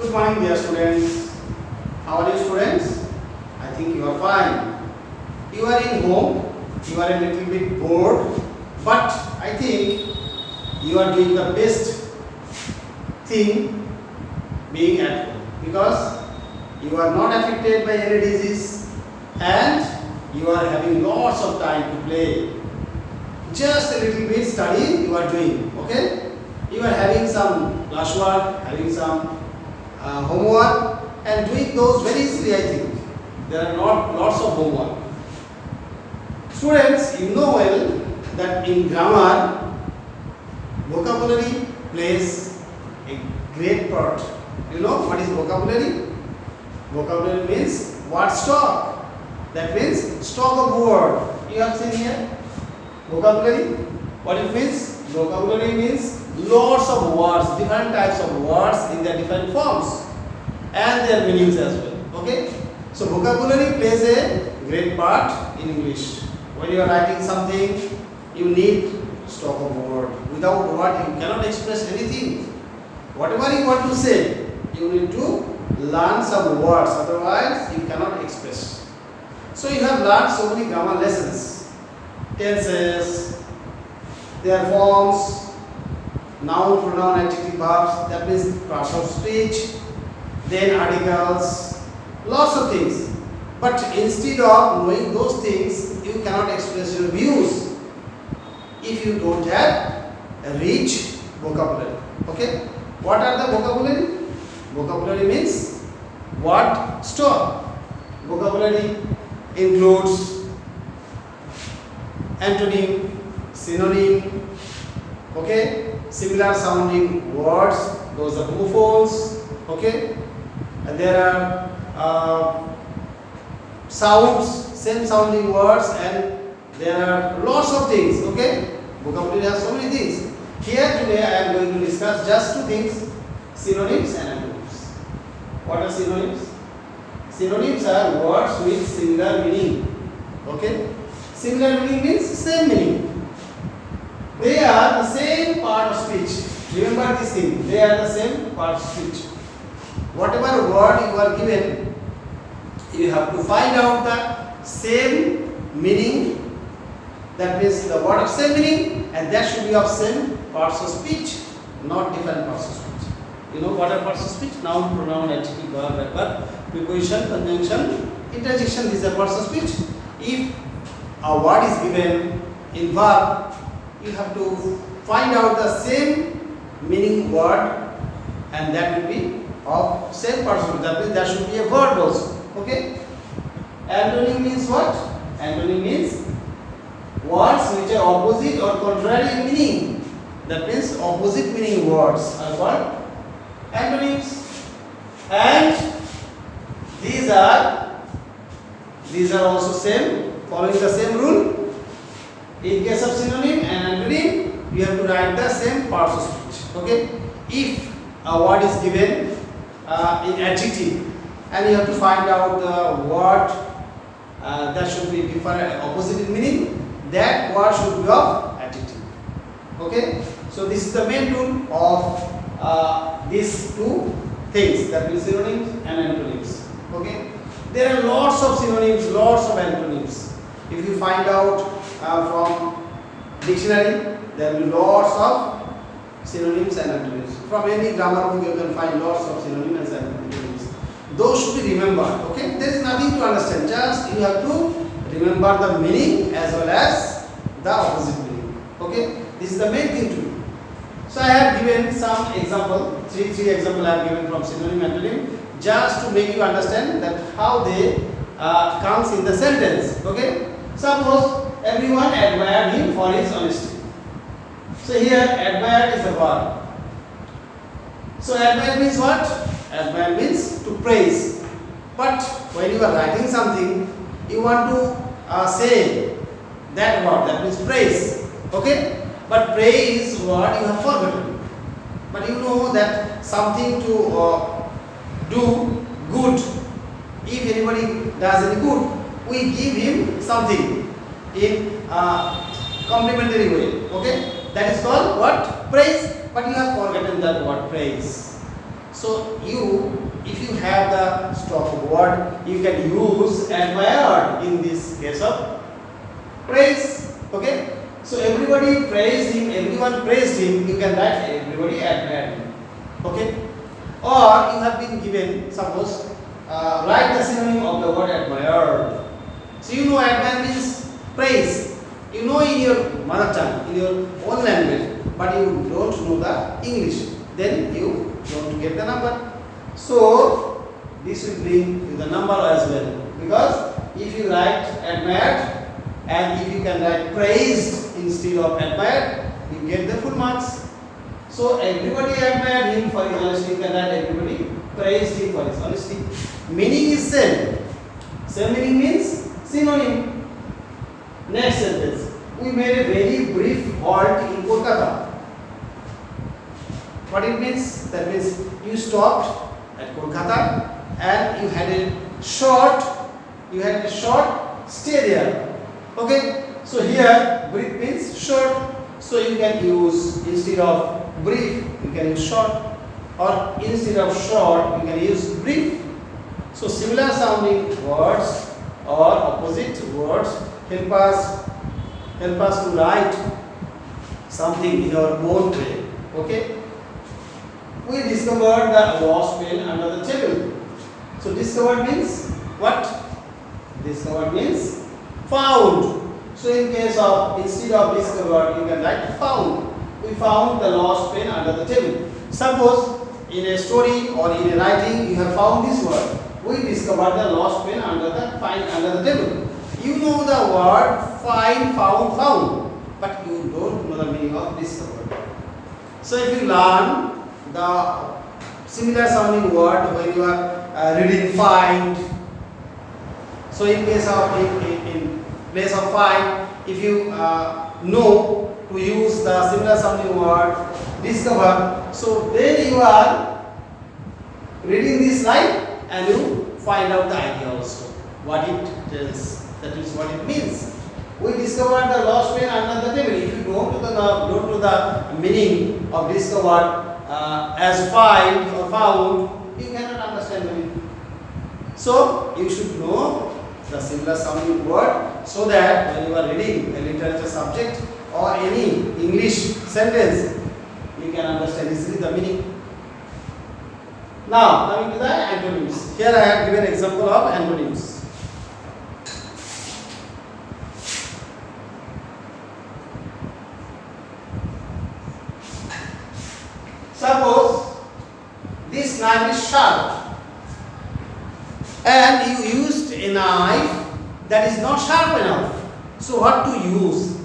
Good morning, dear students. How are you, students? I think you are fine. You are in home. You are a little bit bored, but I think you are doing the best thing being at home because you are not affected by any disease and you are having lots of time to play. Just a little bit study you are doing, okay? You are having some classwork, having some homework and doing those very easily, I think. There are not lots of homework. Students, you know well that in grammar, vocabulary plays a great part. You know what is vocabulary? Vocabulary means word stock. That means stock of word. You have seen here vocabulary. What it means? Vocabulary means lots of words, different types of words in their different forms and their meanings as well. Okay? So vocabulary plays a great part in English. When you are writing something, you need stock of word. Without word, you cannot express anything. Whatever you want to say, you need to learn some words. Otherwise, you cannot express. So you have learned so many grammar lessons, tenses, their forms, noun, pronoun, adjective, verbs. That means parts of speech. Then articles, lots of things. But instead of knowing those things, you cannot express your views if you don't have a rich vocabulary. Okay? What are the vocabulary? Vocabulary means word stock. Vocabulary includes antonym, synonym, okay, similar sounding words, those are homophones, okay, and there are sounds, same sounding words, and there are lots of things, okay. Vocabulary has so many things. Here today I am going to discuss just two things, synonyms and antonyms. What are synonyms? Synonyms are words with similar meaning, okay. Similar meaning means same meaning. They are the same part of speech. Remember this thing, they are the same part of speech. Whatever word you are given, you have to find out the same meaning. That means the word of same meaning, and that should be of same parts of speech, not different parts of speech. You know what are parts of speech? Noun, pronoun, adjective, verb, adverb, preposition, conjunction, interjection. These are parts of speech. If a word is given in verb, you have to find out the same meaning word, and that will be of same parts of speech. That means there should be a verb also. Okay? Antonym means what? Antonym means words which are opposite or contrary in meaning. That means opposite meaning words are called antonyms. And these are also same, following the same rule. In case of synonym and antonym, you have to write the same parts of speech. Okay? If a word is given in adjective, and you have to find out the word that should be different, opposite in meaning, that word should be of adjective. Okay? So this is the main rule of these two things, that means synonyms and antonyms. Okay? There are lots of synonyms, lots of antonyms. If you find out from dictionary, there will be lots of synonyms and antonyms. From any grammar book you can find lots of synonyms and antonyms. Those should be remembered. Okay? There is nothing to understand. Just you have to remember the meaning as well as the opposite meaning. Okay? This is the main thing to do. So I have given some example. Three examples I have given from synonym and antonym, just to make you understand that how they comes in the sentence. Okay? Suppose everyone admired him for his honesty. So here admired is a verb. So admire means what? Admire means to praise. But when you are writing something, you want to say that word, that means praise. Okay? But praise word you have forgotten. But you know that something to do good. If anybody does any good, we give him something in complimentary way. Okay? That is called what? Praise. But you have forgotten that word praise. So if you have the stop word, you can use admired in this case of praise. Okay. So everybody praised him, everyone praised him. You can write everybody admired him. Okay. Or you have been given, suppose, write the synonym of the word admired. So you know admire means praise. You know in your mother tongue, in your own language, but you don't know the English. Then you don't get the number. So this will bring you the number as well. Because if you write admired and if you can write praised instead of admired, you get the full marks. So everybody admired him for his honesty. You can write everybody praised him for his honesty. Meaning is same. Same meaning means synonym. Next sentence. We made a very brief halt in Kolkata. What it means? That means you stopped at Kolkata and you had a short stay there. Okay. So here brief means short. So you can use, instead of brief, you can use short, or instead of short, you can use brief. So similar sounding words or opposite words help us to write something in our own way. Okay. We discovered the lost pen under the table. So discovered means what? Discovered means found. So in case of, instead of discovered, you can write found. We found the lost pen under the table. Suppose in a story or in a writing you have found this word. We discovered the lost pen under the table. You know the word find, found, but you don't know the meaning of discovered. So if you learn the similar sounding word when you are reading find. So in case of in place of find, if you know to use the similar sounding word discover, so then you are reading this line and you find out the idea also what it tells. That is what it means. We discovered the lost pen under the table. If you don't know the meaning of discovered as find or found, you cannot understand the meaning. So you should know the similar sounding word so that when you are reading a literature subject or any English sentence, you can understand easily the meaning. Now coming to the antonyms. Here I have given example of antonyms. Suppose this knife is sharp and you used a knife that is not sharp enough. So what to use?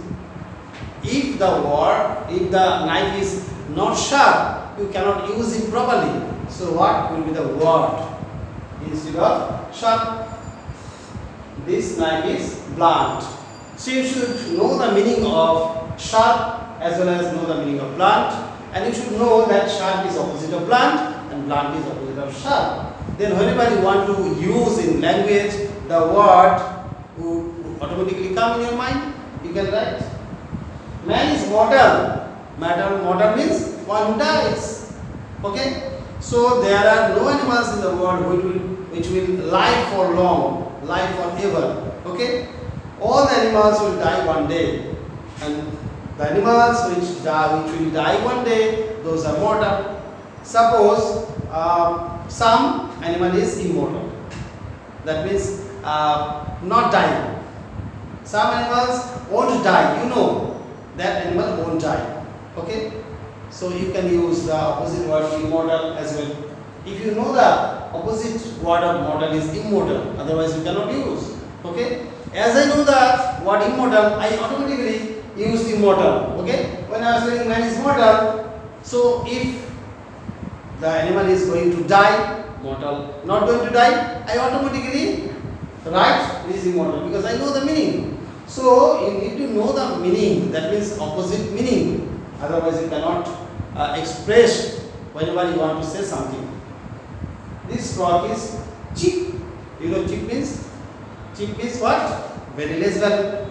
If the knife is not sharp, you cannot use it properly. So what will be the word instead of sharp? This knife is blunt. So you should know the meaning of sharp as well as know the meaning of blunt. And you should know that sharp is opposite of blunt and blunt is opposite of sharp. Then whenever you want to use in language, the word would automatically come in your mind. You can write. Man is mortal. Mortal means one who dies. Okay. So there are no animals in the world which will live for long, live forever. Okay. All the animals will die one day, and the animals which will die one day, those are mortal. Suppose some animal is immortal. That means not dying. Some animals won't die. You know that animal won't die. Okay. So you can use the opposite word immortal as well. If you know the opposite word of mortal is immortal, otherwise you cannot use. Okay. As I know the word immortal, I automatically use immortal. Okay. When I was saying man is mortal, so if the animal is going to die, mortal, not going to die, I automatically write is immortal because I know the meaning. So you need to know the meaning. That means opposite meaning. Otherwise you cannot express whenever you want to say something. This frog is cheap. You know cheap means? Cheap means what? Very less value.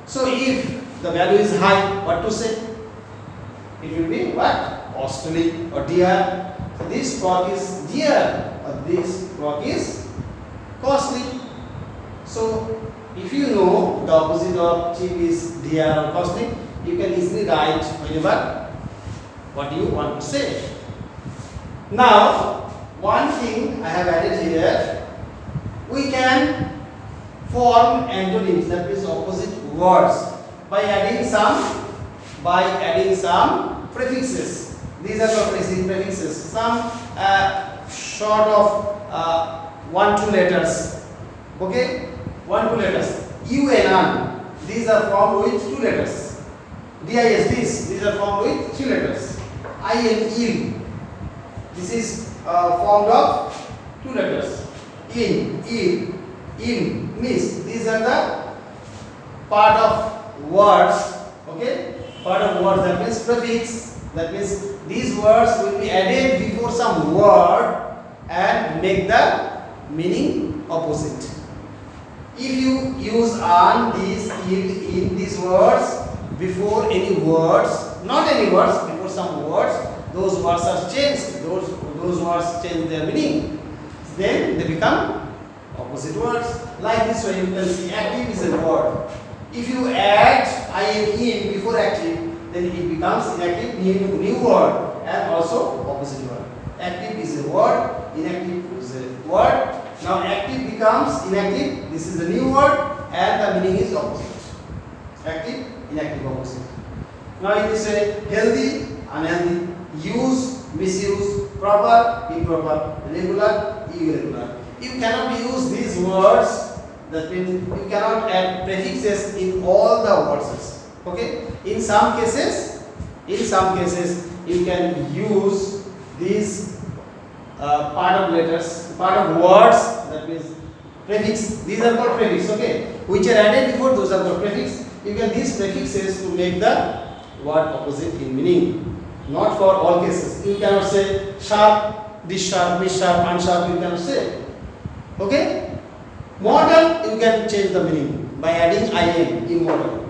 So if the value is high, what to say? It will be what? Costly or dear. So this clock is dear or this clock is costly. So if you know the opposite of cheap is dear or costly, you can easily write whenever what you want to say. Now, one thing I have added here, we can form antonyms, that means opposite words, by adding some prefixes. These are the prefixes, some short of 1-2 letters. Okay, 1-2 letters. U and an, these are formed with 2 letters. DIS, these are formed with 3 letters. I and il, this is formed of 2 letters. In, il, im, mis, these are the part of words. Okay, part of words, that means prefix. That means these words will be added before some word and make the meaning opposite. If you use an, this, in these words before any words, not any words, before some words, those words are changed. Those words change their meaning. Then they become opposite words. Like this way, you can see active is a word. If you add I and in before active, then it becomes inactive, new word, and also opposite word. Active is a word, inactive is a word. Now active becomes inactive, this is the new word, and the meaning is opposite. Active, inactive, opposite. Now in this way, healthy, unhealthy, use, misuse, proper, improper, regular, irregular. You cannot use these words, that means you cannot add prefixes in all the words. Okay? In some cases you can use these part of letters, part of words, that means prefix. These are called prefix, okay? Which are added before, those are called prefix. You can these prefixes to make the word opposite in meaning. Not for all cases. You cannot say sharp, this sharp, miss sharp, unsharp, you cannot say. Okay? Model, you can change the meaning by adding in, immortal.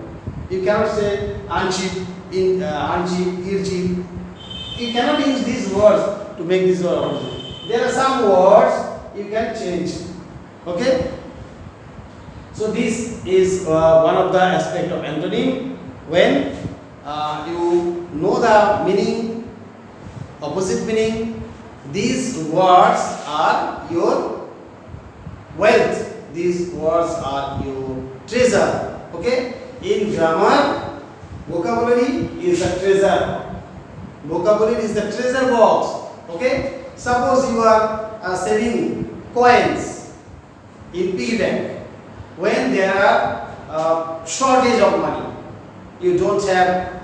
You cannot say uncheap, uncheap, irrecheap. You cannot use these words to make this word opposite. There are some words you can change. Okay? So this is one of the aspects of antonym. When you know the meaning, opposite meaning, these words are your wealth. These words are your treasure. Okay? In grammar, vocabulary is a treasure. Vocabulary is the treasure box. Okay? Suppose you are saving coins in piggy bank. When there are shortage of money, you don't have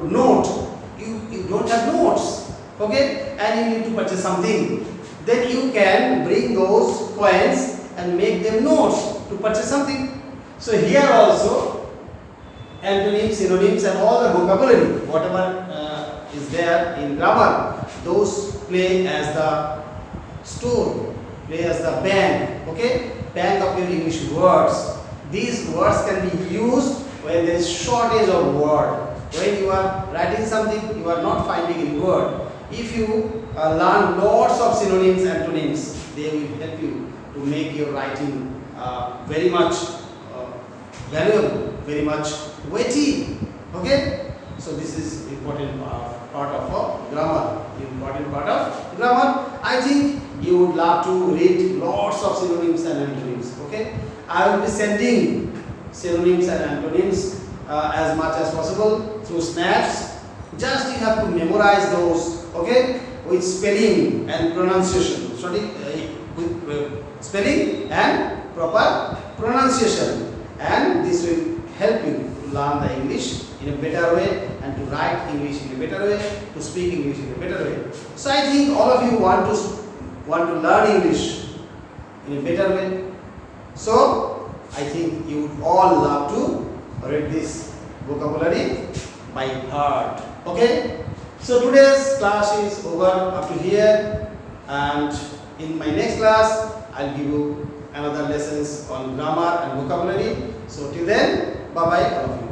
note. You don't have notes. Okay? And you need to purchase something. Then you can bring those coins and make them notes to purchase something. So here also, antonyms, synonyms, and all the vocabulary, whatever is there in grammar, those play as the store, play as the bank. Okay, bank of your English words. These words can be used when there is shortage of word. When you are writing something, you are not finding any word. If you learn lots of synonyms, antonyms, they will help you to make your writing very much valuable, very much weighty. Okay? So this is important part of grammar. Important part of grammar. I think you would love to read lots of synonyms and antonyms. Okay? I will be sending synonyms and antonyms as much as possible through snaps. Just you have to memorize those. Okay? With spelling and pronunciation. With spelling and proper pronunciation. And this will help you to learn the English in a better way, and to write English in a better way, to speak English in a better way. So I think all of you want to learn English in a better way. So I think you would all love to read this vocabulary by heart. Okay? So today's class is over up to here, and in my next class I'll give you another lessons on grammar and vocabulary. So till then, bye bye all of you.